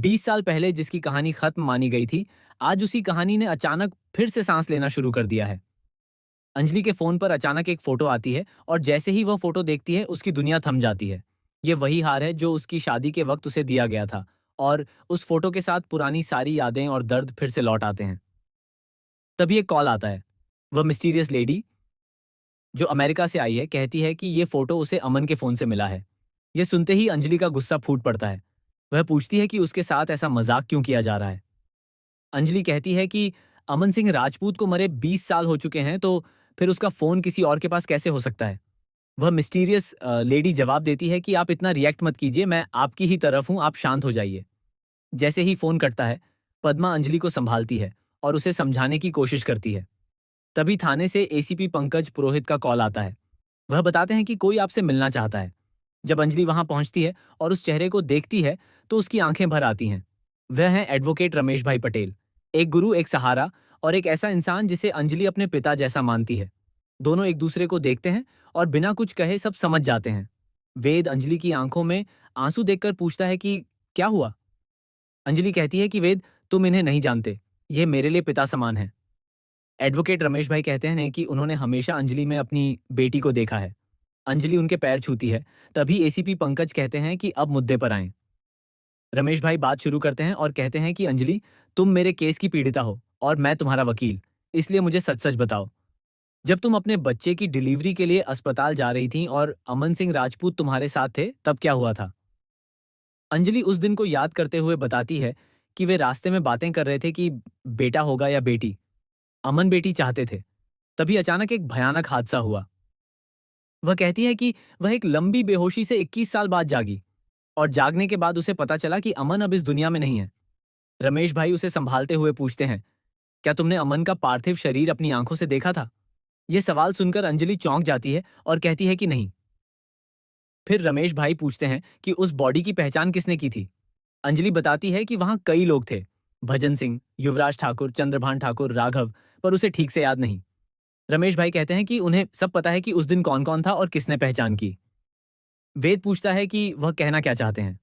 20 साल पहले जिसकी कहानी खत्म मानी गई थी, आज उसी कहानी ने अचानक फिर से सांस लेना शुरू कर दिया है। अंजलि के फोन पर अचानक एक फोटो आती है और जैसे ही वह फोटो देखती है उसकी दुनिया थम जाती है। ये वही हार है जो उसकी शादी के वक्त उसे दिया गया था और उस फोटो के साथ पुरानी सारी यादें और दर्द फिर से लौट आते हैं। तभी एक कॉल आता है। वह मिस्टीरियस लेडी जो अमेरिका से आई है कहती है कि ये फोटो उसे अमन के फोन से मिला है। यह सुनते ही अंजलि का गुस्सा फूट पड़ता है। वह पूछती है कि उसके साथ ऐसा मजाक क्यों किया जा रहा है। अंजलि कहती है कि अमन सिंह राजपूत को मरे 20 साल हो चुके हैं, तो फिर उसका फोन किसी और के पास कैसे हो सकता है। वह मिस्टीरियस लेडी जवाब देती है कि आप इतना रिएक्ट मत कीजिए, मैं आपकी ही तरफ हूं, आप शांत हो जाइए। जैसे ही फोन कटता है, पद्मा अंजलि को संभालती है और उसे समझाने की कोशिश करती है। तभी थाने से एसीपी पंकज पुरोहित का कॉल आता है। वह बताते हैं कि कोई आपसे मिलना चाहता है। जब अंजलि वहां पहुंचती है और उस चेहरे को देखती है तो उसकी आंखें भर आती हैं। वह है एडवोकेट रमेश भाई पटेल, एक गुरु, एक सहारा और एक ऐसा इंसान जिसे अंजलि अपने पिता जैसा मानती है। दोनों एक दूसरे को देखते हैं और बिना कुछ कहे सब समझ जाते हैं। वेद अंजलि की आंखों में आंसू देखकर पूछता है कि क्या हुआ। अंजलि कहती है कि वेद, तुम इन्हें नहीं जानते, ये मेरे लिए पिता समान है। एडवोकेट रमेश भाई कहते हैं कि उन्होंने हमेशा अंजलि में अपनी बेटी को देखा है। अंजलि उनके पैर छूती है। तभी एसीपी पंकज कहते हैं कि अब मुद्दे पर आएं। रमेश भाई बात शुरू करते हैं और कहते हैं कि अंजलि, तुम मेरे केस की पीड़िता हो और मैं तुम्हारा वकील, इसलिए मुझे सच सच बताओ। जब तुम अपने बच्चे की डिलीवरी के लिए अस्पताल जा रही थी और अमन सिंह राजपूत तुम्हारे साथ थे, तब क्या हुआ था। अंजलि उस दिन को याद करते हुए बताती है कि वे रास्ते में बातें कर रहे थे कि बेटा होगा या बेटी। अमन बेटी चाहते थे। तभी अचानक एक भयानक हादसा हुआ। वह कहती है कि वह एक लंबी बेहोशी से 21 साल बाद जागी और जागने के बाद उसे पता चला कि अमन अब इस दुनिया में नहीं है। रमेश भाई उसे संभालते हुए पूछते हैं, क्या तुमने अमन का पार्थिव शरीर अपनी आंखों से देखा था। यह सवाल सुनकर अंजलि चौंक जाती है और कहती है कि नहीं। फिर रमेश भाई पूछते हैं कि उस बॉडी की पहचान किसने की थी। अंजलि बताती है कि वहां कई लोग थे, भजन सिंह, युवराज ठाकुर, चंद्रभान ठाकुर, राघव, पर उसे ठीक से याद नहीं। रमेश भाई कहते हैं कि उन्हें सब पता है कि उस दिन कौन कौन था और किसने पहचान की। वेद पूछता है कि वह कहना क्या चाहते हैं।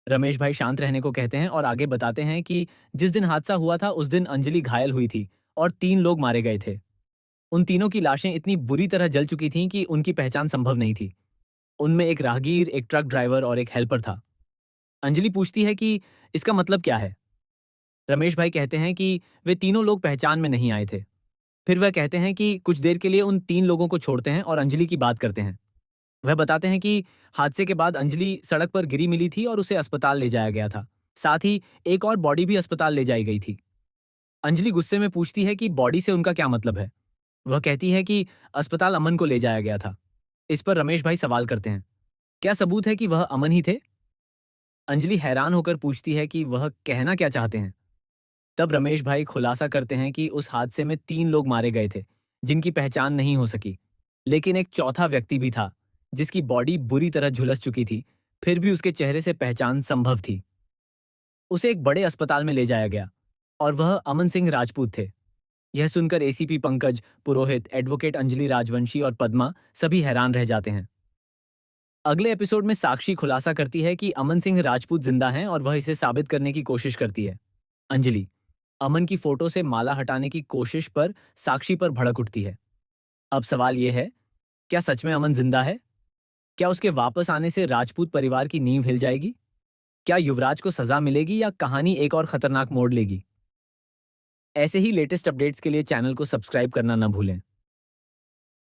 रमेश भाई शांत रहने को कहते हैं और आगे बताते हैं कि जिस दिन हादसा हुआ था उस दिन अंजलि घायल हुई थी और 3 लोग मारे गए थे। उन तीनों की लाशें इतनी बुरी तरह जल चुकी थीं कि उनकी पहचान संभव नहीं थी। उनमें एक राहगीर, एक ट्रक ड्राइवर और एक हेल्पर था। अंजलि पूछती है कि इसका मतलब क्या है। रमेश भाई कहते हैं कि वे तीनों लोग पहचान में नहीं आए थे। फिर वह कहते हैं कि कुछ देर के लिए उन 3 लोगों को छोड़ते हैं और अंजलि की बात करते हैं। वह बताते हैं कि हादसे के बाद अंजलि सड़क पर गिरी मिली थी और उसे अस्पताल ले जाया गया था। साथ ही एक और बॉडी भी अस्पताल ले जाई गई थी। अंजलि गुस्से में पूछती है कि बॉडी से उनका क्या मतलब है। वह कहती है कि अस्पताल अमन को ले जाया गया था। इस पर रमेश भाई सवाल करते हैं, क्या सबूत है कि वह अमन ही थे। अंजलि हैरान होकर पूछती है कि वह कहना क्या चाहते हैं। तब रमेश भाई खुलासा करते हैं कि उस हादसे में 3 लोग मारे गए थे जिनकी पहचान नहीं हो सकी, लेकिन एक चौथा व्यक्ति भी था जिसकी बॉडी बुरी तरह झुलस चुकी थी, फिर भी उसके चेहरे से पहचान संभव थी। उसे एक बड़े अस्पताल में ले जाया गया और वह अमन सिंह राजपूत थे। यह सुनकर एसीपी पंकज पुरोहित, एडवोकेट अंजलि राजवंशी और पद्मा सभी हैरान रह जाते हैं। अगले एपिसोड में साक्षी खुलासा करती है कि अमन सिंह राजपूत जिंदा हैं और वह इसे साबित करने की कोशिश करती है। अंजलि अमन की फोटो से माला हटाने की कोशिश पर साक्षी पर भड़क उठती है। अब सवाल यह है, क्या सच में अमन जिंदा है। क्या उसके वापस आने से राजपूत परिवार की नींव हिल जाएगी। क्या युवराज को सजा मिलेगी या कहानी एक और खतरनाक मोड़ लेगी। ऐसे ही लेटेस्ट अपडेट्स के लिए चैनल को सब्सक्राइब करना न भूलें।